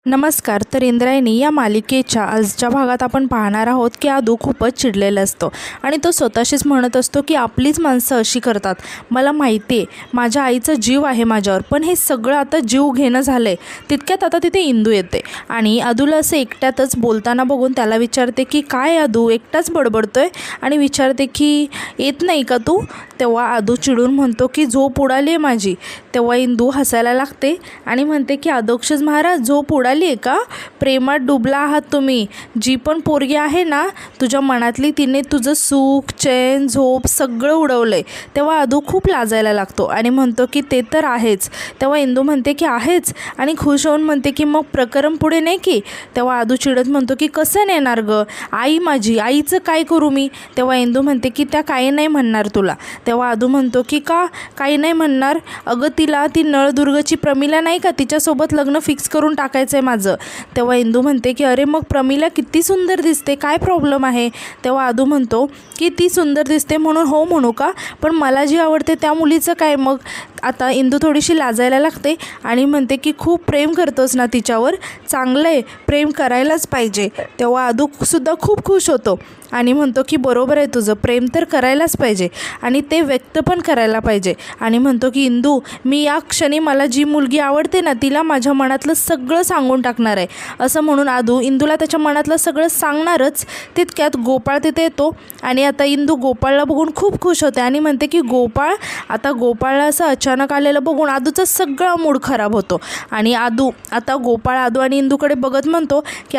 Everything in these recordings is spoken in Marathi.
नमस्कार. तर इंद्रायणी या मालिकेच्या आजच्या भागात आपण पाहणार आहोत की आदू खूपच चिडलेला असतो आणि तो स्वतःशीच म्हणत असतो की आपलीच माणसं अशी करतात. मला माहिती आहे माझ्या आईचा जीव आहे माझ्यावर, पण हे सगळं आता जीव घेणं झालं आहे. तितक्यात आता तिथे इंदू येते आणि आदूला असं एकट्यातच बोलताना बघून त्याला विचारते की काय आदू एकटाच बडबडतोय, आणि विचारते की येत नाही का तू. तेव्हा आदू चिडून म्हणतो की झोप उडाली आहे माझी. तेव्हा इंदू हसायला लागते आणि म्हणते की अधोक्षज महाराज झोप उडाली आहे का? प्रेमात डुबला आहात तुम्ही. जी पण पोरगी आहे ना तुझ्या मनातली, तिने तुझं सुख चैन झोप सगळं उडवलं आहे. तेव्हा आदू खूप लाजायला लागतो आणि म्हणतो की ते तर आहेच. तेव्हा इंदू म्हणते की आहेच आणि खुश होऊन म्हणते की मग प्रकरण पुढे नाही की. तेव्हा आदू चिडत म्हणतो की कसं नेणार गं, आई माझी, आईचं काय करू मी. तेव्हा इंदू म्हणते की त्या काही नाही म्हणणार तुला. तेव्हा आदू म्हणतो की का काही नाही म्हणणार. अगं तिला ती नळदुर्गची प्रमिला नाही का, तिच्यासोबत लग्न फिक्स करून टाकायचं आहे माझं. तेव्हा इंदू म्हणते की अरे मग प्रमिला किती सुंदर दिसते, काय प्रॉब्लेम आहे. तेव्हा आदू म्हणतो की ती सुंदर दिसते म्हणून हो म्हणू का, पण मला जी आवडते त्या मुलीचं काय मग. आता इंदू थोडीशी लाजायला लागते आणि म्हणते की खूप प्रेम करतोस ना तिच्यावर, चांगलं आहे, प्रेम करायलाच पाहिजे. तेव्हा आदूसुद्धा खूप खुश होतो आणि म्हणतो की बरोबर आहे तुझं, प्रेम तर करायलाच पाहिजे आणि ते व्यक्त पण करायला पाहिजे. आणि म्हणतो की इंदू मी या क्षणी मला जी मुलगी आवडते ना तिला माझ्या मनातलं सगळं सांगून टाकणार आहे. असं म्हणून आदू इंदूला त्याच्या मनातलं सगळं सांगणारच. तितक्यात गोपाळ तिथे येतो आणि आता इंदू गोपाळला बघून खूप खुश होते आणि म्हणते की गोपाळ. आता गोपाळला असं अचानक आलेलं बघून आदूचा सगळा मूड खराब होतो आणि आता गोपाळ आदू आणि इंदूकडे बघत म्हणतो की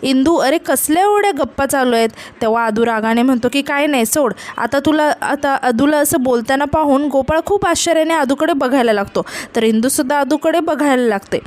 इंदू अरे कसल्या एवढ्या गप्पा चालू आहेत. तेव्हा आदू रागाने म्हणतो की काय नाही सोड. आता आदूला असं बोलताना पाहून गोपाळ खूप आश्चर्याने आदूकडे बघायला लागतो, तर इंदूसुद्धा आदूकडे बघायला लागते.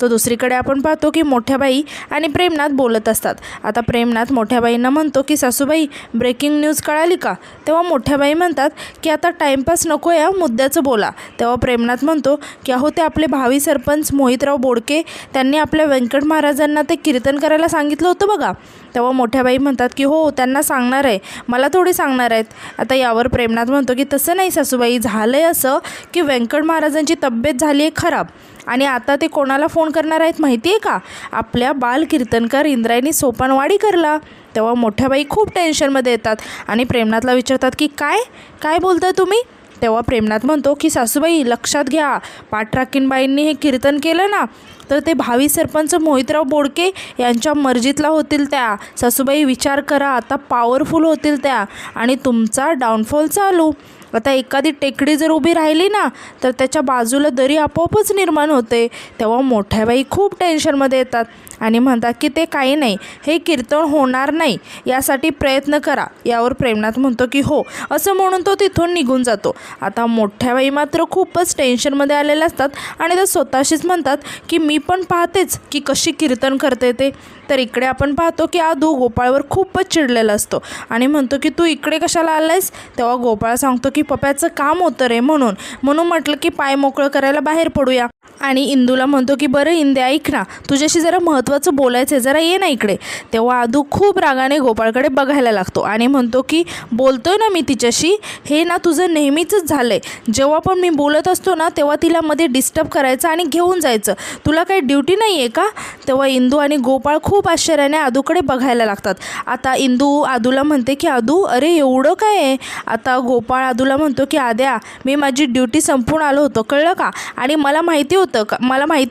तर दुसरीकडे आपण पाहतो की मोठ्याबाई आणि प्रेमनाथ बोलत असतात. आता प्रेमनाथ मोठ्याबाईंना म्हणतो की सासूबाई ब्रेकिंग न्यूज कळाली का. तेव्हा मोठ्याबाई म्हणतात की आता टाईमपास नको या मुद्द्याचं बोला. तेव्हा प्रेमनाथ म्हणतो की अहो ते आपले भावी सरपंच मोहितराव बोडके, त्यांनी आपल्या व्यंकट महाराजांना ते कीर्तन करायला सांगितलं होतं बघा. तेव्हा मोठ्याबाई म्हणतात की हो त्यांना सांगणार आहे, मला थोडी सांगणार आहेत. आता यावर प्रेमनाथ म्हणतो की तसं नाही सासूबाई, झालं आहे असं की व्यंकट महाराजांची तब्येत झाली आहे खराब आणि आता ते कोणाला फोन करणार आहेत माहिती आहे का, आपल्या बालकीर्तनकार इंद्रायणी सोपानवाडीकरला. तेव्हा मोठ्याबाई खूप टेन्शनमध्ये येतात आणि प्रेमनाथला विचारतात की काय बोलताय तुम्ही. तेव्हा प्रेमनाथ म्हणतो की सासूबाई लक्षात घ्या, पाठराखीणबाईंनी हे कीर्तन केलं ना तर ते भावी सरपंच मोहितराव बोडके यांच्या मर्जीतला होतील त्या. सासूबाई विचार करा, आता पॉवरफुल होतील त्या आणि तुमचा डाऊनफॉल चालू. आता एखादी टेकडी जर उभी राहिली ना तर त्याच्या बाजूला दरी आपोआपच निर्माण होते. तेव्हा मोठ्याबाई खूप टेन्शनमध्ये येतात आणि म्हणतात की ते काही नाही, हे कीर्तन होणार नाही, यासाठी प्रयत्न करा. यावर प्रेमनाथ म्हणतो की हो, असं म्हणून तो तिथून निघून जातो. आता मोठ्याबाई मात्र खूपच टेन्शनमध्ये आलेले असतात आणि ते स्वतःशीच म्हणतात की मी पण पाहतेच की कशी कीर्तन करते ते. तर इकडे आपण पाहतो की आदू गोपाळवर खूपच चिडलेला असतो आणि म्हणतो की तू इकडे कशाला आलायस. तेव्हा गोपाळ सांगतो की पप्याचं काम होतं रे, म्हणून म्हटलं की पाय मोकळं करायला बाहेर पडूया. आणि इंदूला म्हणतो की बरं इंदे ऐक ना, तुझ्याशी जरा महत्त्वाचं बोलायचं आहे, जरा ये ना इकडे. तेव्हा आदू खूप रागाने गोपाळकडे बघायला लागतो आणि म्हणतो की बोलतोय ना मी तिच्याशी, हे ना तुझं नेहमीचंच झालं आहे. जेव्हा पण मी बोलत असतो ना तेव्हा तिला मध्ये डिस्टर्ब करायचं आणि घेऊन जायचं, तुला काही ड्युटी नाही आहे का. तेव्हा इंदू आणि गोपाळ खूप आश्चर्याने आदूकडे बघायला लागतात. आता इंदू आदूला म्हणते की आदू अरे एवढं काय आहे. आता गोपाळ आदूला म्हणतो की आद्या मी माझी ड्युटी संपवून आलो होतो कळलं का, आणि मला माहिती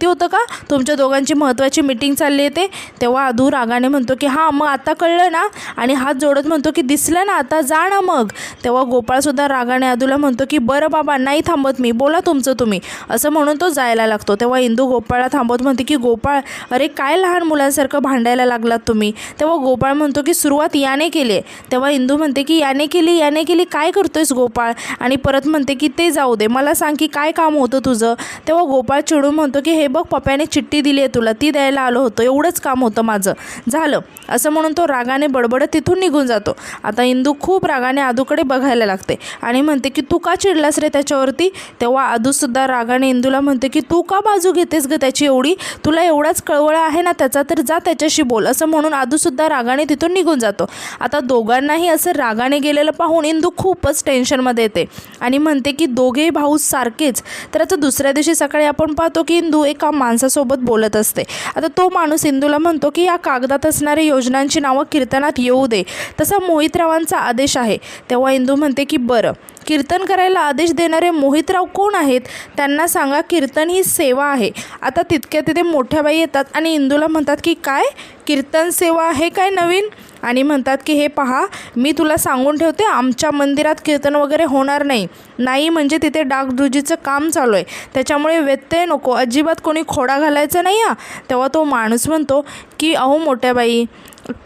होतं का तुमच्या दोघांची महत्त्वाची मीटिंग चालली आहे ते. तेव्हा आदू रागाने म्हणतो की हां मग आता कळलं ना, आणि हात जोडत म्हणतो की दिसलं ना, आता जा ना मग. तेव्हा गोपाळसुद्धा रागाने आदूला म्हणतो की बरं बाबा नाही थांबत मी, बोला तुमचं तुम्ही, असं म्हणून तो जायला लागतो. तेव्हा इंदू गोपाळला थांबवत म्हणते की गोपाळ अरे काय लहान मुलांसारखं भांडायला लागलात तुम्ही. तेव्हा गोपाळ म्हणतो की सुरुवात याने केली आहे. तेव्हा इंदू म्हणते की याने केली काय करतोयस गोपाळ, आणि परत म्हणते की ते जाऊ दे, मला सांग की काय काम होतं तुझं. तेव्हा गोपाळ चिडून म्हणतो की हे बघ पप्याने चिठ्ठी दिली आहे तुला, ती द्यायला आलो होतो, एवढंच काम होतं माझं, झालं. असं म्हणून तो रागाने बडबडत तिथून निघून जातो. आता इंदू खूप रागाने आदूकडे बघायला लागते आणि म्हणते की तू का चिडलास रे त्याच्यावरती. तेव्हा आदूसुद्धा रागाने इंदूला म्हणते की तू का बाजू घेतेस ग त्याची एवढी, तुला एवढाच कळवळा आहे ना त्याचा, तर जा त्याच्याशी बोल. असं म्हणून आदूसुद्धा रागाने तिथून निघून जातो. आता दोघांनाही असं रागाने गेलेलं पाहून इंदू खूपच टेन्शनमध्ये येते आणि म्हणते की दोघेही भाऊ सारखेच. तर आता दुसऱ्या दिवशी सकाळी आपण आपण पाहतो की इंदू एका माणसासोबत बोलत असते. आता तो माणूस इंदूला म्हणतो की या कागदात असणाऱ्या योजनांची नावं कीर्तनात येऊ दे, तसा मोहितरावांचा आदेश आहे. तेव्हा इंदू म्हणते की बरं, कीर्तन करायला आदेश देणारे मोहितराव कोण आहेत? त्यांना सांगा कीर्तन ही सेवा आहे. आता तितक्या तिथे मोठ्या बाई येतात आणि इंदूला म्हणतात की काय कीर्तन सेवा आहे काय नवीन? आणि म्हणतात की हे पहा, मी तुला सांगून ठेवते, आमच्या मंदिरात कीर्तन वगैरे होणार नाही म्हणजे तिथे डागडुजीचं काम चालू आहे, त्याच्यामुळे व्यत्यय नको, अजिबात कोणी खोडा घालायचा नाही हा. तेव्हा तो माणूस म्हणतो की अहो मोठ्या बाई,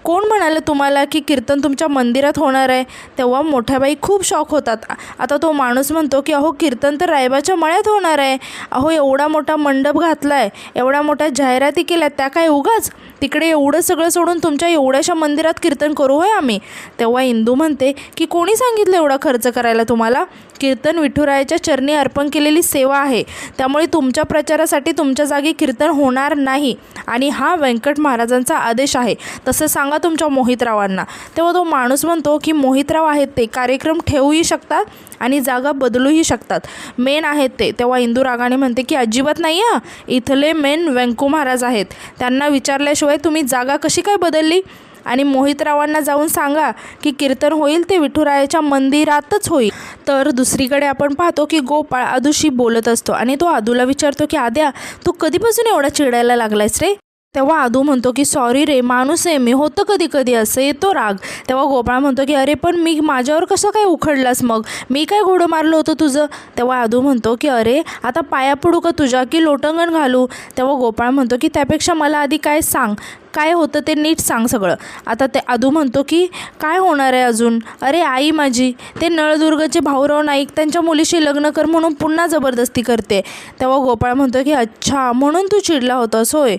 कोण म्हणालं तुम्हाला की कीर्तन तुमच्या मंदिरात होणार आहे? तेव्हा मोठ्याबाई खूप शॉक होतात. आता तो माणूस म्हणतो की अहो कीर्तन तर रायबाच्या मळ्यात होणार आहे. अहो एवढा मोठा मंडप घातला आहे, एवढ्या मोठ्या जाहिराती केल्या, त्या काय उगाच तिकडे एवढं सगळं सोडून तुमच्या एवढ्याशा मंदिरात कीर्तन करू होय आम्ही? तेव्हा इंदू म्हणते की कोणी सांगितलं एवढा खर्च करायला तुम्हाला? कीर्तन विठुरायाच्या चरणी अर्पण केलेली सेवा आहे, त्यामुळे तुमच्या प्रचारासाठी तुमच्या जागी कीर्तन होणार नाही आणि हा व्यंकट महाराजांचा आदेश आहे, तसं सांगा तुमच्या मोहितरावांना. तेव्हा तो माणूस म्हणतो की मोहितराव आहेत ते कार्यक्रम ठेवूही शकतात आणि जागा बदलूही शकतात, मेन आहेत ते. तेव्हा इंदू रागाने म्हणते की अजिबात नाही हा, इथले मेन व्यंकू महाराज आहेत, त्यांना विचारल्याशिवाय तुम्ही जागा कशी काय बदलली? आणि मोहितरावांना जाऊन सांगा की कीर्तन होईल ते विठुरायाच्या मंदिरातच होईल. तर दुसरीकडे आपण पाहतो की गोपाळ आदूशी बोलत असतो आणि तो आदूला विचारतो की आद्या, तू कधीपासून एवढा चिडायला लागलायस रे? तेव्हा आदू म्हणतो की सॉरी रे, माणूस आहे मी, होतं कधी कधी असं, येतो राग. तेव्हा गोपाळ म्हणतो की अरे पण मी माझ्यावर कसं काय उखडलास मग? मी काय घोडं मारलं होतं तुझं? तेव्हा आदू म्हणतो की अरे आता पाया पडू का तुझ्या की लोटंगण घालू? तेव्हा गोपाळ म्हणतो की त्यापेक्षा मला आधी काय सांग, काय होतं ते नीट सांग सगळं. आता ते आदू म्हणतो की काय होणार आहे अजून? अरे आई माझी ते नळदुर्गचे भाऊराव नाईक त्यांच्या मुलीशी लग्न कर म्हणून पुन्हा जबरदस्ती करते. तेव्हा गोपाळ म्हणतो की अच्छा, म्हणून तू चिडला होतास होय,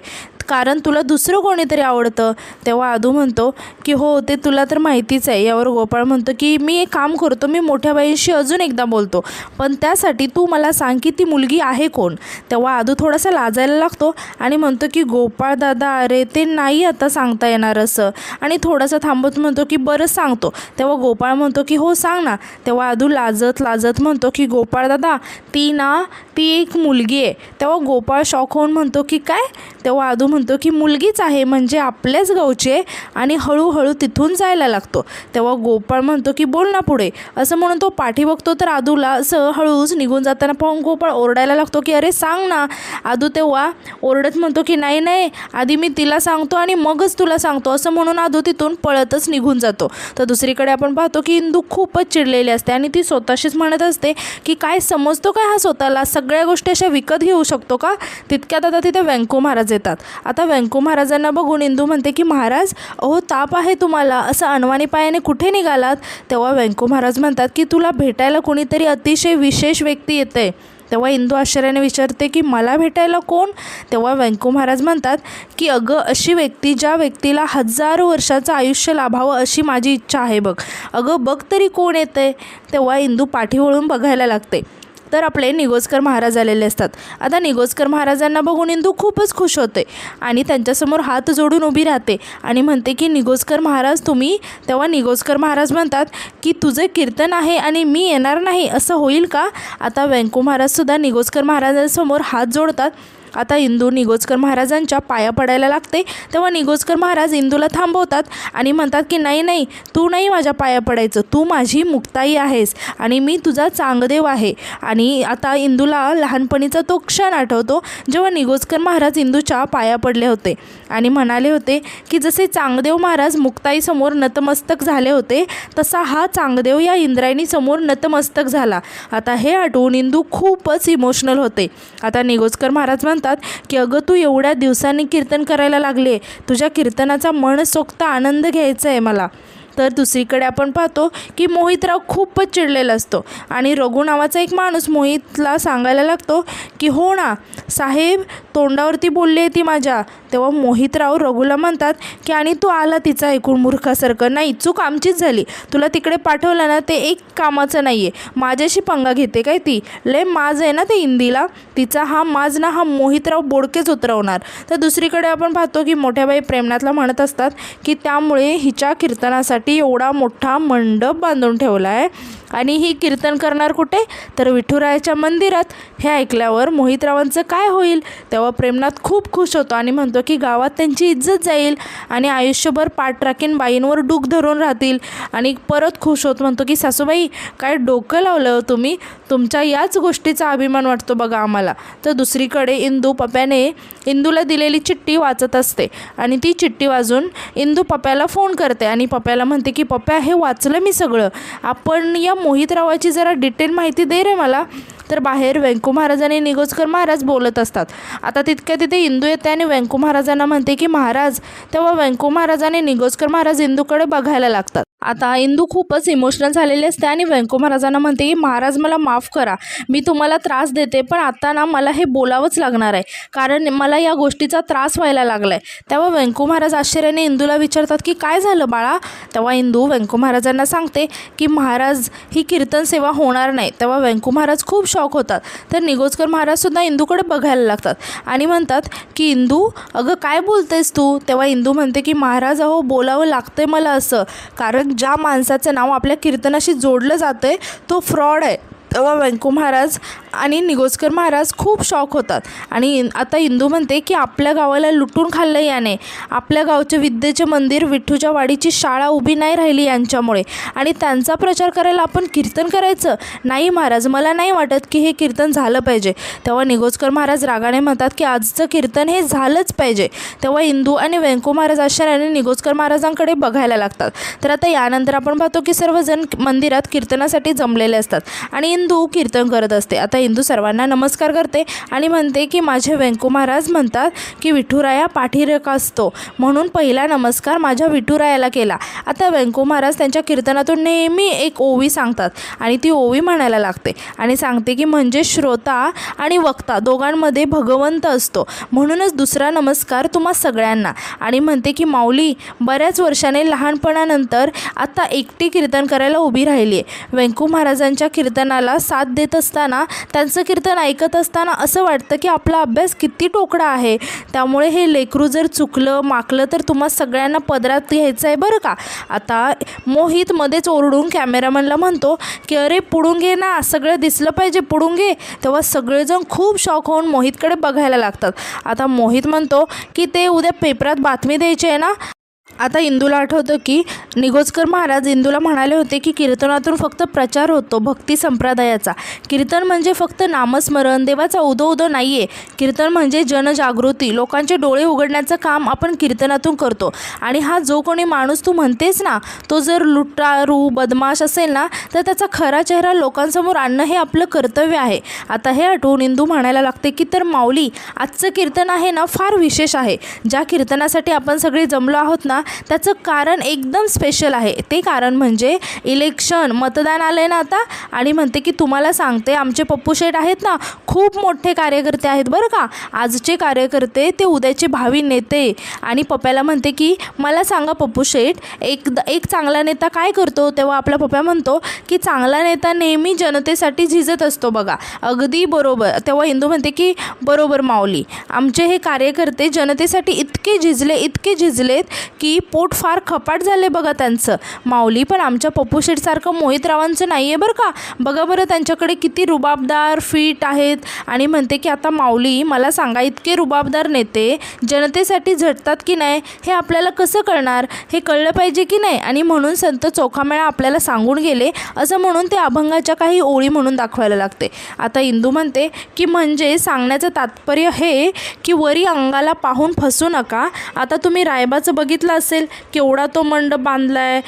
कारण तुला दुसरं कोणीतरी आवडतं. तेव्हा आदू म्हणतो की हो ते तुला तर माहितीच आहे. यावर गोपाळ म्हणतो की मी एक काम करतो, मी मोठ्या बाईंशी अजून एकदा बोलतो, पण त्यासाठी तू मला सांग की ती मुलगी आहे कोण? तेव्हा आदू थोडासा लाजायला लागतो आणि म्हणतो की गोपाळ दादा, अरे ते नाही आता सांगता येणार असं, आणि थोडासा थांबत म्हणतो की बरं सांगतो. तेव्हा गोपाळ म्हणतो की हो सांग ना. तेव्हा आदू लाजत म्हणतो की गोपाळ दादा, ती एक मुलगी आहे. तेव्हा गोपाळ शॉक होऊन म्हणतो की काय? तेव्हा आदू म्हणतो की मुलगीच आहे, म्हणजे आपल्याच गावची आहे, आणि हळूहळू तिथून जायला लागतो. तेव्हा गोपाळ म्हणतो की बोल ना पुढे, असं म्हणून तो पाठी बघतो तर आदूला असं हळूच निघून जाताना पाहून गोपाळ ओरडायला लागतो की अरे सांग ना. आदू तेव्हा ओरडत म्हणतो की नाही, आधी मी तिला सांगतो आणि मगच तुला सांगतो, असं म्हणून आदू तिथून पळतच निघून जातो. तर दुसरीकडे आपण पाहतो की इंदू खूपच चिडलेली असते आणि ती स्वतःशीच म्हणत असते की काय समजतो काय हा स्वतःला, सगळ्या गोष्टी अशा विकत घेऊ शकतो का? तितक्यात आता तिथे व्यंकू महाराज येतात. आता व्यंकू महाराजांना बघून इंदू म्हणते की महाराज, अहो ताप आहे तुम्हाला, असं अनवाणी पायाने कुठे निघालात? तेव्हा व्यंकू महाराज म्हणतात की तुला भेटायला कोणीतरी अतिशय विशेष व्यक्ती येते. तेव्हा इंदू आश्चर्याने विचारते की मला भेटायला कोण? तेव्हा व्यंकू महाराज म्हणतात की अगं अशी व्यक्ती, ज्या व्यक्तीला 1000 वर्षाचं आयुष्य लाभावं अशी माझी इच्छा आहे बघ. अगं बघ तरी कोण येते? तेव्हा इंदू पाठी वळून बघायला लागते तर आपले निगोजकर महाराज आलेले असतात. आता निगोजकर महाराजांना बघून इंदू खूपच खुश होते आणि त्यांच्यासमोर हात जोडून उभी राहते आणि म्हणते की निगोजकर महाराज तुम्ही? तेव्हा निगोजकर महाराज म्हणतात की तुझे कीर्तन आहे आणि मी येणार नाही, असं होईल का? आता व्यंकू महाराजसुद्धा निगोजकर महाराजांसमोर हात जोडतात. आता इंदू निगोजकर महाराजांच्या पाया पडायला लागते. तेव्हा निगोजकर महाराज इंदूला थांबवतात आणि म्हणतात की नाही, तू नाही माझ्या पाया पडायचं, तू माझी मुक्ताई आहेस आणि मी तुझा चांगदेव आहे. आणि आता इंदूला लहानपणीचा तो क्षण आठवतो जेव्हा निगोजकर महाराज इंदूच्या पाया पडले होते आणि म्हणाले होते की जसे चांगदेव महाराज मुक्ताईसमोर नतमस्तक झाले होते, तसा हा चांगदेव या इंद्रायणीसमोर नतमस्तक झाला. आता हे आठवून इंदू खूपच इमोशनल होते. आता निगोजकर महाराज की अगं तू एवढ्या दिवसांनी कीर्तन करायला लागले, तुझ्या कीर्तनाचा मनसोक्त आनंद घ्यायचा आहे मला. तर दुसरीकडे आपण पाहतो की मोहितराव खूपच चिडलेला असतो आणि रघु नावाचा एक माणूस मोहितला सांगायला लागतो की हो ना साहेब, तोंडावरती बोलली आहे ती माझ्या. तेव्हा मोहितराव रघुला म्हणतात की आणि तू आला तिचं ऐकून मूर्खासारखं. नाही, चूक आमचीच झाली, तुला तिकडे पाठवलं ना ते एक कामाचं नाही आहे, माझ्याशी पंगा घेते काय ती? लय माज आहे ना ते इंदीला, तिचा हा माज ना हा मोहितराव बोडकेच उतरवणार. तर दुसरीकडे आपण पाहतो की मोठ्याबाई प्रेमनाथला म्हणत असतात की त्यामुळे हिच्या कीर्तनासाठी एवढा मोठा मंडप बांधून ठेवला आहे आणि ही कीर्तन करणार कुठे, तर विठुरायाच्या मंदिरात. हे ऐकल्यावर मोहितरावांचं काय होईल. तेव्हा प्रेमनाथ खूप खुश होतो आणि म्हणतो की गावात त्यांची इज्जत जाईल आणि आयुष्यभर पाठ राखीन बाईंवर डूक धरून राहतील. आणि परत खुश होत म्हणतो की सासूबाई, काय डोकं लावलं तुम्ही, तुमच्या याच गोष्टीचा अभिमान वाटतो बघा आम्हाला. तर दुसरीकडे इंदू पप्याने इंदूला दिलेली चिठ्ठी वाचत असते आणि ती चिठ्ठी वाजून इंदू पप्याला फोन करते आणि पप्याला म्हणते की पप्या, हे वाचलं मी सगळं, आपण या मोहितरावाची जरा डिटेल माहिती दे रे मला. तर बाहेर व्यंकू महाराज आणि निगोजकर महाराज बोलत असतात. आता तितक्या तिथे इंदू येते आणि व्यंकू महाराजांना म्हणते की महाराज. तेव्हा व्यंकू महाराज आणि निगोजकर महाराज इंदूकडे बघायला लागतात. आता इंदू खूपच इमोशनल झालेली असते आणि व्यंकू महाराजांना म्हणते की महाराज मला माफ करा, मी तुम्हाला त्रास देते, पण आता ना मला हे बोलावंच लागणार आहे, कारण मला या गोष्टीचा त्रास व्हायला लागला आहे. तेव्हा व्यंकू महाराज आश्चर्याने इंदूला विचारतात की काय झालं बाळा. तेव्हा इंदू व्यंकू महाराजांना सांगते की महाराज, ही कीर्तन सेवा होणार नाही. तेव्हा व्यंकू महाराज खूप शॉक होतात. तर निगोजकर महाराजसुद्धा इंदूकडे बघायला लागतात आणि म्हणतात की इंदू, अगं काय बोलतेस तू. तेव्हा इंदू म्हणते की महाराज, अहो बोलावं लागतंय मला असं, कारण ज्या माणसाचं नाव आपल्या कीर्तनाशी जोडलं जातं आहे तो फ्रॉड आहे. तेव्हा व्यंकू महाराज आणि निगोजकर महाराज खूप शॉक होतात आणि आता इंदू म्हणते की आपल्या गावाला लुटून खाल्लं याने, आपल्या गावचे विद्येचे मंदिर, विठ्ठूच्या वाडीची शाळा उभी नाही राहिली यांच्यामुळे, आणि त्यांचा प्रचार करायला आपण कीर्तन करायचं. नाही महाराज, मला नाही वाटत की हे कीर्तन झालं पाहिजे. तेव्हा निगोजकर महाराज रागाने म्हणतात की आजचं कीर्तन हे झालंच पाहिजे. तेव्हा इंदू आणि व्यंकू महाराज आश्चर्याने निगोजकर महाराजांकडे बघायला लागतात. तर आता यानंतर आपण पाहतो की सर्वजण मंदिरात कीर्तनासाठी जमलेले असतात आणि इंदू कीर्तन करत असते. आता इंदू सर्वांना नमस्कार करते आणि म्हणते की माझे व्यंकू महाराज म्हणतात की विठुराया पाठीराखा असतो, म्हणून पहिला नमस्कार माझ्या विठुरायाला केला. आता व्यंकू महाराज त्यांच्या कीर्तनातून नेहमी एक ओवी सांगतात आणि ती ओवी म्हणायला लागते आणि सांगते की म्हणजे श्रोता आणि वक्ता दोघांमध्ये भगवंत असतो, म्हणूनच दुसरा नमस्कार तुम्हा सगळ्यांना. आणि म्हणते की माऊली बऱ्याच वर्षाने लहानपणानंतर आता एकटी कीर्तन करायला उभी राहिली आहे. व्यंकू महाराजांच्या कीर्तनाला साथ देत असताना, त्यांचं कीर्तन ऐकत असताना असं वाटतं की आपला अभ्यास किती टोकडा आहे, त्यामुळे हे लेकरू जर चुकलं माकलं तर तुम्हा सगळ्यांना पदरात घ्यायचं आहे बरं का. आता मोहित मध्येच ओरडून कॅमेरामॅनला म्हणतो की अरे पुढून घे ना, सगळं दिसलं पाहिजे, पुढून घे. तेव्हा सगळेजण खूप शॉक होऊन मोहितकडे बघायला लागतात. आता मोहित म्हणतो की ते उद्या पेपरात बातमी द्यायची आहे ना. आता इंदूला आठवतं की निगोजकर महाराज इंदूला म्हणाले होते की कीर्तनातून फक्त प्रचार होतो भक्ती संप्रदायाचा. कीर्तन म्हणजे फक्त नामस्मरण, देवाचा उदो उदो नाही आहे. कीर्तन म्हणजे जनजागृती, लोकांचे डोळे उघडण्याचं काम आपण कीर्तनातून करतो. आणि हा जो कोणी माणूस तू म्हणतेस ना, तो जर लुटारू बदमाश असेल ना, तर त्याचा खरा चेहरा लोकांसमोर आणणं हे आपलं कर्तव्य आहे. आता हे आठवून इंदू म्हणायला लागते की तर माऊली, आजचं कीर्तन आहे ना फार विशेष आहे. ज्या कीर्तनासाठी आपण सगळे जमलो आहोत ना, त्याचं कारण एकदम स्पेशल आहे. ते कारण म्हणजे इलेक्शन, मतदान आलं आहे ना आता. आणि म्हणते की तुम्हाला सांगते, आमचे पप्पू शेठ आहेत ना, खूप मोठे कार्यकर्ते आहेत बरं का. आजचे कार्यकर्ते ते उद्याचे भावी नेते. आणि पप्प्याला म्हणते की मला सांगा पप्पू शेठ, एक चांगला नेता काय करतो. तेव्हा आपला पप्पा म्हणतो की चांगला नेता नेहमी जनतेसाठी झिजत असतो बघा. अगदी बरोबर. तेव्हा इंदू म्हणते की बरोबर माऊली, आमचे हे कार्यकर्ते जनतेसाठी इतके झिजलेत की पोट फार खपाट झाले बघा त्यांचं. माऊली, पण आमच्या पप्पू शेठसारखं मोहितरावांचं नाही आहे बरं का. बघा बरं त्यांच्याकडे किती रुबाबदार फिट आहेत. आणि म्हणते की आता माऊली मला सांगा, इतके रुबाबदार नेते जनतेसाठी झटतात की नाही हे आपल्याला कसं कळणार, हे कळलं पाहिजे की नाही. आणि म्हणून संत चोखामेळा आपल्याला सांगून गेले असं म्हणून ते अभंगाच्या काही ओळी म्हणून दाखवायला लागते. आता इंदू म्हणते की म्हणजे सांगण्याचं तात्पर्य हे की वरी अंगाला पाहून फसू नका. आता तुम्ही रायबाचं बघितलं असेल, केवढा तो मंडप बांधलाय.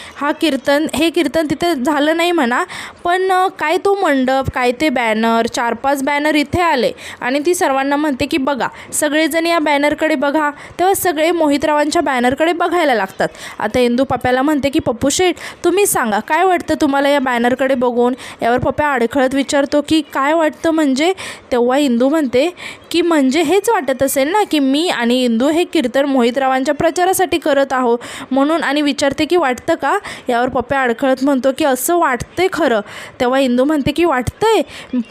हे कीर्तन तिथे झालं नाही म्हणा, पण काय तो मंडप, काय ते बॅनर, 4-5 बॅनर इथे आले. आणि ती सर्वांना म्हणते की बघा सगळेजण या बॅनरकडे बघा. तेव्हा सगळे मोहितरावांच्या बॅनरकडे बघायला लागतात. आता इंदू पप्प्याला म्हणते की पप्पू शेठ तुम्ही सांगा, काय वाटतं तुम्हाला या बॅनरकडे बघून. यावर पप्प्या अडखळत विचारतो की काय वाटतं म्हणजे. तेव्हा इंदू म्हणते की म्हणजे हेच वाटत असेल ना की मी आणि इंदू हे कीर्तन मोहितरावांच्या प्रचारासाठी करत बोलत आहो म्हणून आणि विचारते की वाटतं का. यावर पप्प्या अडखळत म्हणतो की असं वाटतंय खरं. तेव्हा इंदू म्हणते की वाटतंय.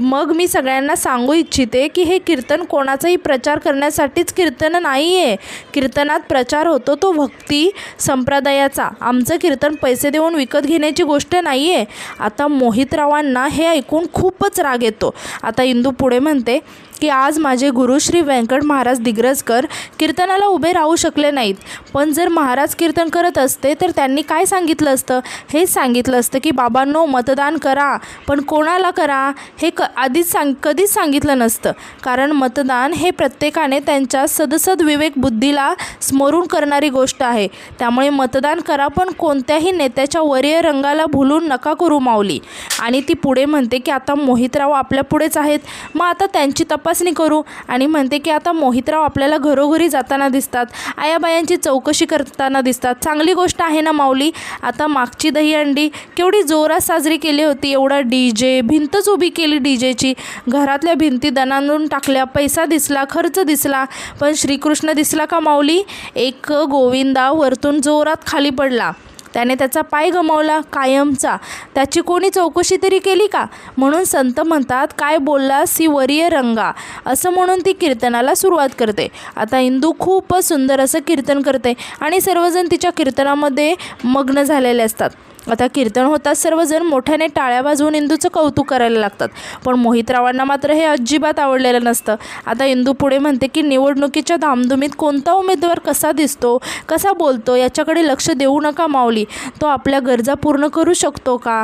मग मी सगळ्यांना सांगू इच्छिते की हे कीर्तन कोणाचाही प्रचार करण्यासाठीच कीर्तन नाही आहे. कीर्तनात प्रचार होतो तो भक्ती संप्रदायाचा. आमचं कीर्तन पैसे देऊन विकत घेण्याची गोष्ट नाही आहे. आता मोहितरावांना हे ऐकून खूपच राग येतो. आता इंदू पुढे म्हणते की आज माझे गुरु श्री व्यंकट महाराज दिग्रजकर कीर्तनाला उभे राहू शकले नाहीत. पण जर महाराज कीर्तन करत असते तर त्यांनी काय सांगितलं असतं. हेच सांगितलं असतं की बाबांनो मतदान करा. पण कोणाला करा हे कधीच सांगितलं नसतं. कारण मतदान हे प्रत्येकाने त्यांच्या सदसद विवेक बुद्धीला स्मरून करणारी गोष्ट आहे. त्यामुळे मतदान करा पण कोणत्याही नेत्याच्या वरीय रंगाला भुलून नका करू माऊली. आणि ती पुढे म्हणते की आता मोहितराव आपल्या पुढेच आहेत. मग आता त्यांची तपासणी करू. आणि म्हणते की आता मोहितराव आपल्याला घरोघरी जाताना दिसतात. आयाबायांची चौकशी करताना दिसतात. चांगली गोष्ट आहे ना माऊली. आता मागची दहीहंडी केवढी जोरात साजरी केली होती. एवढा DJ भिंतच उभी केली DJची. घरातल्या भिंती दणाणून टाकल्या. पैसा दिसला, खर्च दिसला, पण श्रीकृष्ण दिसला का माऊली. एक गोविंदा वरतून जोरात खाली पडला. त्याने त्याचा पाय गमावला कायमचा. त्याची कोणी चौकशी तरी केली का. म्हणून संत म्हणतात काय बोलला सी वरीय रंगा. असं म्हणून ती कीर्तनाला सुरुवात करते. आता इंदू खूपच सुंदर असं कीर्तन करते आणि सर्वजण तिच्या कीर्तनामध्ये मग्न झालेले असतात. आता कीर्तन होताच सर्वजण मोठ्याने टाळ्या वाजवून इंदूचं कौतुक करायला लागतात. पण मोहितरावांना मात्र हे अजिबात आवडलेलं नसतं. आता इंदू पुढे म्हणते की निवडणुकीच्या धामधुमीत कोणता उमेदवार कसा दिसतो, कसा बोलतो याच्याकडे लक्ष देऊ नका माऊली. तो आपल्या गरजा पूर्ण करू शकतो का,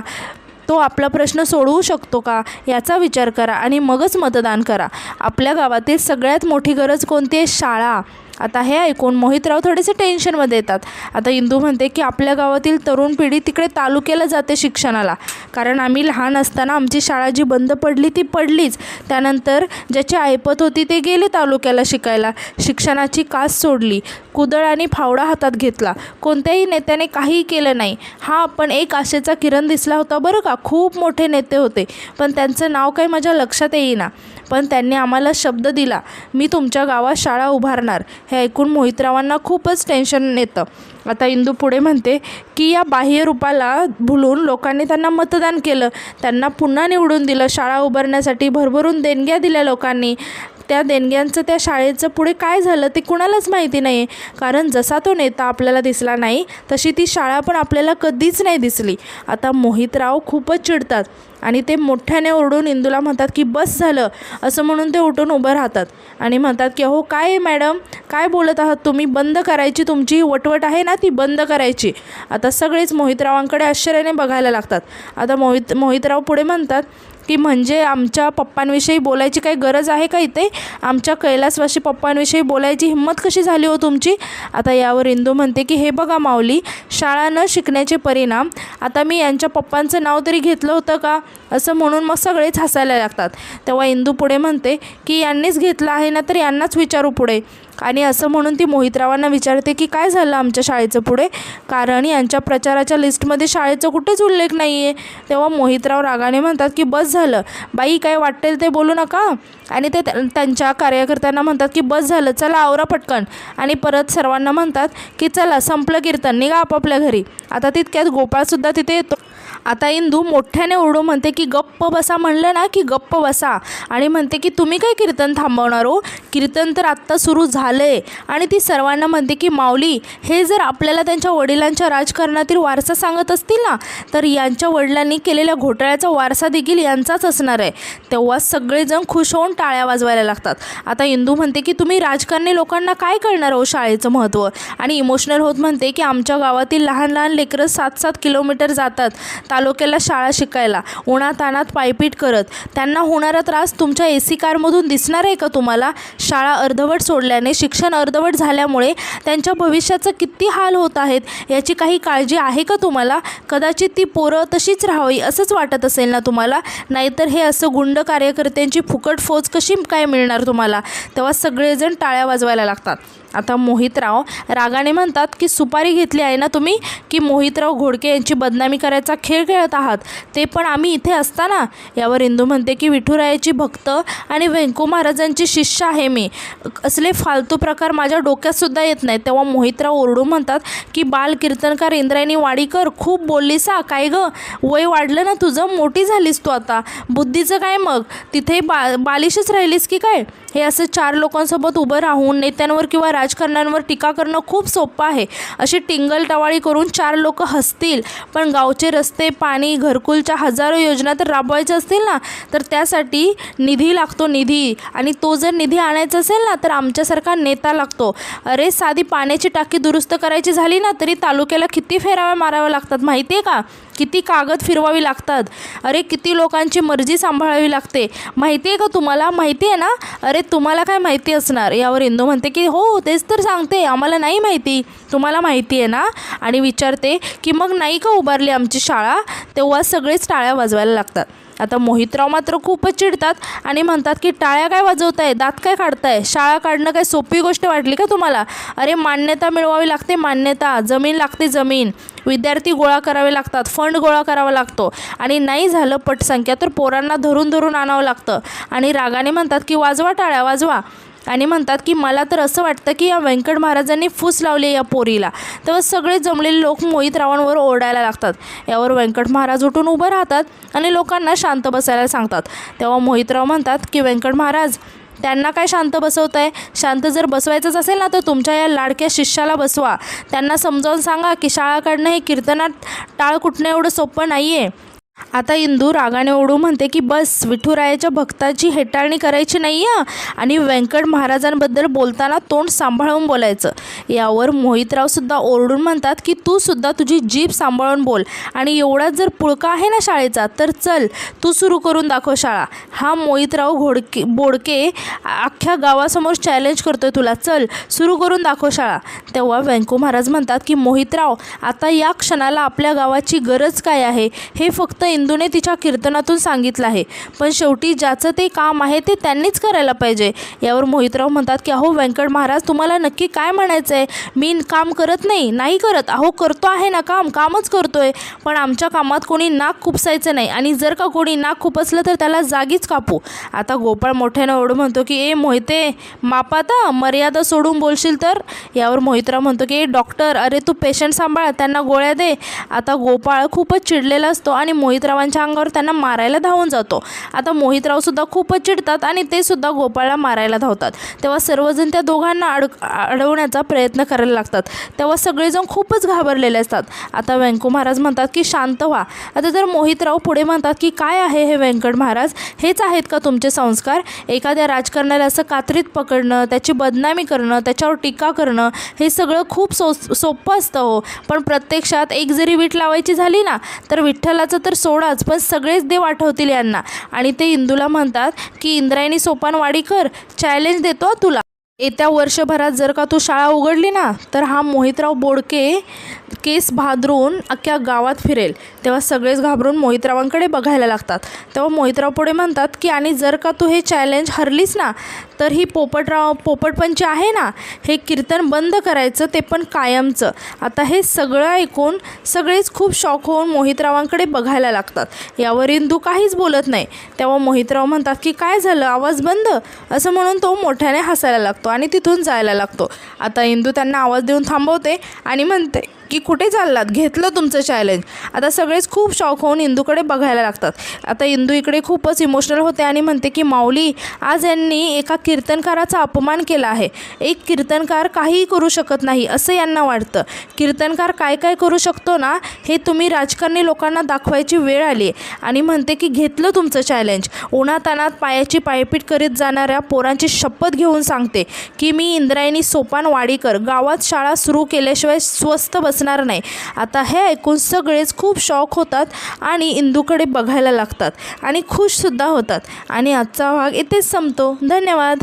तो आपला प्रश्न सोडवू शकतो का याचा विचार करा आणि मगच मतदान करा. आपल्या गावातील सगळ्यात मोठी गरज कोणती आहे. शाळा. आता हे ऐकून मोहितराव थोडेसे टेन्शनमध्ये येतात. आता इंदू म्हणते की आपल्या गावातील तरुण पिढी तिकडे तालुक्याला जाते शिक्षणाला. कारण आम्ही लहान असताना आमची शाळा जी बंद पडली ती पडलीच. त्यानंतर ज्याची ऐपत होती ते गेले तालुक्याला शिकायला. शिक्षणाची कास सोडली. कुदळ आणि फावडा हातात घेतला. कोणत्याही नेत्याने काहीही केलं नाही. हा पण एक आशेचा किरण दिसला होता बरं का. खूप मोठे नेते होते पण त्यांचं नाव काही माझ्या लक्षात येईना. पण त्यांनी आम्हाला शब्द दिला मी तुमच्या गावात शाळा उभारणार. हे ऐकून मोहितरावांना खूपच टेन्शन येतं. आता इंदू पुढे म्हणते की या बाह्य रूपाला भुलून लोकांनी त्यांना मतदान केलं. त्यांना पुन्हा निवडून दिलं. शाळा उभारण्यासाठी भरभरून देणग्या दिल्या लोकांनी. त्या देणग्यांचं त्या शाळेचं पुढे काय झालं ते कुणालाच माहिती नाही. कारण जसा तो नेता आपल्याला दिसला नाही तशी ती शाळा पण आपल्याला कधीच नाही दिसली. आता मोहितराव खूपच चिडतात आणि ते मोठ्याने ओरडून इंदूला म्हणतात की बस झालं. असं म्हणून ते उठून उभं राहतात आणि म्हणतात की अहो काय मॅडम काय बोलत आहात तुम्ही. बंद करायची तुमची वटवट आहे ना ती बंद करायची. आता सगळेच मोहितरावांकडे आश्चर्याने बघायला लागतात. आता मोहितराव पुढे म्हणतात की म्हणजे आमच्या पप्पांविषयी बोलायची काही गरज आहे का इथे. आमच्या कैलासवासी पप्पांविषयी बोलायची हिंमत कशी झाली हो तुमची. आता यावर इंदू म्हणते की हे बघा माऊली शाळा न शिकण्याचे परिणाम. आता मी यांच्या पप्पांचं नाव तरी घेतलं होतं का. असं म्हणून मग सगळेच हसायला लागतात. तेव्हा इंदू पुढे म्हणते की यांनीच घेतलं आहे ना तर यांनाच विचारू पुढे. आणि असं म्हणून ती मोहितरावांना विचारते की काय झालं आमच्या शाळेचं पुढे. कारण यांच्या प्रचाराच्या लिस्टमध्ये शाळेचा कुठेच उल्लेख नाही आहे. तेव्हा मोहितराव रागाने म्हणतात की बस झालं बाई काय वाटेल ते बोलू नका. आणि ते त्यांच्या कार्यकर्त्यांना म्हणतात की बस झालं चला आवरा पटकन. आणि परत सर्वांना म्हणतात की चला संपलं कीर्तन निघा आपापल्या घरी. आता तितक्यात गोपाळसुद्धा तिथे येतो. आता इंदू मोठ्याने ओरडून म्हणते की गप्प बसा. म्हणलं ना की गप्प बसा. आणि म्हणते की तुम्ही काय कीर्तन थांबवणार हो. कीर्तन तर आत्ता सुरू झालंय. आणि ती सर्वांना म्हणते की माऊली हे जर आपल्याला त्यांच्या वडिलांच्या राजकारणातील वारसा सांगत असतील ना तर यांच्या वडिलांनी केलेल्या घोटाळ्याचा वारसा देखील यांचाच असणार आहे. तेव्हा सगळेजण खुश होऊन टाळ्या वाजवायला लागतात. आता इंदू म्हणते की तुम्ही राजकारणी लोकांना काय कळणार हो शाळेचं महत्त्व. आणि इमोशनल होत म्हणते की आमच्या गावातील लहान लहान लेकरं 7-7 किलोमीटर जातात तालुक्याला शाळा शिकायला उन्हातानात पायपीट करत. त्यांना होणारा त्रास तुमच्या AC कारमधून दिसणार आहे का तुम्हाला. शाळा अर्धवट सोडल्याने शिक्षण अर्धवट झाल्यामुळे त्यांच्या भविष्याचं किती हाल होत आहेत याची काही काळजी आहे का तुम्हाला. कदाचित ती पोरं तशीच राहावी असंच वाटत असेल ना तुम्हाला. नाहीतर हे असं गुंड कार्यकर्त्यांची फुकट फौज कशी काय मिळणार तुम्हाला. तेव्हा सगळेजण टाळ्या वाजवायला लागतात. आता मोहितराव रागाने म्हणतात की सुपारी घेतली आहे ना तुम्ही, की मोहितराव घोडके यांची बदनामी करायचा खेळ खेळत आहात, ते पण आम्ही इथे असताना. यावर इंदू म्हणते की विठुरायाची भक्त आणि व्यंकू महाराजांची शिष्य आहे मी, असले फालतू प्रकार माझ्या डोक्यातसुद्धा येत नाही. तेव्हा मोहितराव ओरडून म्हणतात की बाल कीर्तनकार इंद्रायणी वाडीकर, खूप बोललीस हा, काय गं वय वाढलं ना तुझं, मोठी झालीस तू आता, बुद्धीचं काय मग, तिथे बालिशच राहिलीस की काय. हे असं 4 लोकांसोबत उभं राहून नेत्यांवर किंवा राजकारण्यांवर टीका करणं खूप सोपं आहे. अशी टिंगलटवाळी करून 4 लोक हसतील, पण गावचे रस्ते, पाणी, घरकुलच्या हजारो योजना तर राबवायच्या असतील ना, तर त्यासाठी निधी लागतो, निधी. आणि तो जर निधी आणायचा असेल ना, तर आमच्यासारखा नेता लागतो. अरे साधी पाण्याची टाकी दुरुस्त करायची झाली ना, तरी तालुक्याला किती फेऱ्या माराव्या लागतात माहिती आहे का, किती कागद फिरवावी लागतात, अरे किती लोकांची मर्जी सांभाळावी लागते, माहिती आहे का तुम्हाला, माहिती आहे ना. अरे तुम्हाला काय माहिती असणार. यावर इंदू म्हणते की हो तेच तर सांगते, आम्हाला नाही माहिती, तुम्हाला माहिती आहे ना. आणि विचारते की मग नाही का उभारली आमची शाळा. तेव्हा सगळेच टाळ्या वाजवायला लागतात. आता मोहितराव मात्र खूपच चिडतात आणि म्हणतात की टाळ्या काय वाजवताय, दात काय काढताय, शाळा काढणं काय सोपी गोष्ट वाटली का तुम्हाला. अरे मान्यता मिळवावी लागते, मान्यता, जमीन लागते, जमीन, विद्यार्थी गोळा करावे लागतात, फंड गोळा करावा लागतो, आणि नाही झालं पटसंख्या तर पोरांना धरून धरून आणावं लागतं. आणि रागाने म्हणतात की वाजवा टाळ्या, वाजवा. आणि म्हणतात की मला तर असं वाटतं की या व्यंकट महाराजांनी फूस लावली या पोरीला. तेव्हा सगळे जमलेले लोक मोहितरावांवर ओरडायला लागतात. यावर व्यंकट महाराज उठून उभं राहतात आणि लोकांना शांत बसायला सांगतात. तेव्हा मोहितराव म्हणतात की व्यंकट महाराज, त्यांना काय शांत बसवत आहे, शांत जर बसवायचंच असेल ना, तर तुमच्या या लाडक्या शिष्याला बसवा. त्यांना समजावून सांगा की शाळा काढणं हे कीर्तनात टाळ कुटणं एवढं सोपं नाही आहे. आता इंदू रागाने ओढून म्हणते की बस, विठुरायाच्या भक्ताची हेटाळणी करायची नाही आहे, आणि व्यंकट महाराजांबद्दल बोलताना तोंड सांभाळून बोलायचं. यावर मोहितरावसुद्धा ओरडून म्हणतात की तू सुद्धा तुझी जीभ सांभाळून बोल, आणि एवढाच जर पुळका आहे ना शाळेचा, तर चल तू सुरू करून दाखव शाळा. हा मोहितराव बोडके अख्ख्या गावासमोर चॅलेंज करतोय तुला, चल सुरू करून दाखव शाळा. तेव्हा व्यंकू महाराज म्हणतात की मोहितराव, आता या क्षणाला आपल्या गावाची गरज काय आहे हे फक्त इंदूने तिच्या कीर्तनातून सांगितलं आहे, पण शेवटी ज्याचं ते काम आहे ते त्यांनीच करायला पाहिजे. यावर मोहितराव म्हणतात की अहो व्यंकट महाराज, तुम्हाला नक्की काय म्हणायचं आहे. मी काम करत नाही करत, अहो करतो आहे ना, कामच करतोय, पण आमच्या कामात कोणी नाक खुपसायचं नाही, आणि जर का कोणी नाक खुपसलं तर त्याला जागीच कापू. आता गोपाळ मोठ्यानं एवढं म्हणतो की ए मोहिते, मापाता मर्यादा सोडून बोलशील तर. यावर मोहितराव म्हणतो की डॉक्टर, अरे तू पेशंट सांभाळ, त्यांना गोळ्या दे. आता गोपाळ खूपच चिडलेला असतो आणि मोहितरावांच्या अंगावर त्यांना मारायला धावून जातो. आता मोहितरावसुद्धा खूपच चिडतात आणि ते सुद्धा गोपाळला मारायला धावतात. तेव्हा सर्वजण त्या दोघांना अडवण्याचा प्रयत्न करायला लागतात. तेव्हा सगळेजण खूपच घाबरलेले असतात. आता व्यंकू महाराज म्हणतात की शांत व्हा. आता तर मोहितराव पुढे म्हणतात की काय आहे हे व्यंकट महाराज, हेच आहेत का तुमचे संस्कार. एखाद्या राजकारण्याला असं कात्रीत पकडणं, त्याची बदनामी करणं, त्याच्यावर टीका करणं, हे सगळं खूप सोपं असतं हो, पण प्रत्यक्षात एक जरी वीट लावायची झाली ना, तर विठ्ठलाचं तर सोडाच, पण सगळेच देव आठवतील यांना. आणि ते इंदूला म्हणतात की इंद्रायणी सोपान वाडीकर, चॅलेंज देतो तुला, येत्या वर्षभरात जर का तू शाळा उघडली ना, तर हा मोहितराव बोडके केस भादरून अख्ख्या गावात फिरेल. तेव्हा सगळेच घाबरून मोहितरावांकडे बघायला लागतात. तेव्हा मोहितराव पुढे म्हणतात की आणि जर का तू हे चॅलेंज हरलीस ना, तर ही पोपटपंची आहे ना, हे कीर्तन बंद करायचं, ते पण कायमचं. आता हे सगळं ऐकून सगळेच खूप शॉक होऊन मोहितरावांकडे बघायला लागतात. यावर इंदू काहीच बोलत नाही. तेव्हा मोहितराव म्हणतात की काय झालं, आवाज बंद, असं म्हणून तो मोठ्याने हसायला लागतो आणि तिथून जायला लागतो. आता इंदू त्यांना आवाज देऊन थांबवते आणि म्हणते की कुठे चाललात, घेतलं तुमचं चॅलेंज. आता सगळेच खूप शॉक होऊन इंदूकडे बघायला लागतात. आता इंदू इकडे खूपच इमोशनल होते आणि म्हणते की माऊली, आज यांनी एका कीर्तनकाराचा अपमान केला आहे. एक कीर्तनकार काहीही करू शकत नाही असं यांना वाटतं. कीर्तनकार काय काय करू शकतो ना, हे तुम्ही राजकारणी लोकांना दाखवायची वेळ आली आहे. आणि म्हणते की घेतलं तुमचं चॅलेंज. उन्हातानात पायाची पायपीट करीत जाणाऱ्या पोरांची शपथ घेऊन सांगते की मी इंद्रायणी सोपान वाडीकर गावात शाळा सुरू केल्याशिवाय स्वस्थ बसणार नाही. आता हे ऐकून सगळेच खूप शॉक होतात आणि इंदूकडे बघायला लागतात आणि खुशसुद्धा होतात. आणि आजचा भाग इथेच संपतो. धन्यवाद.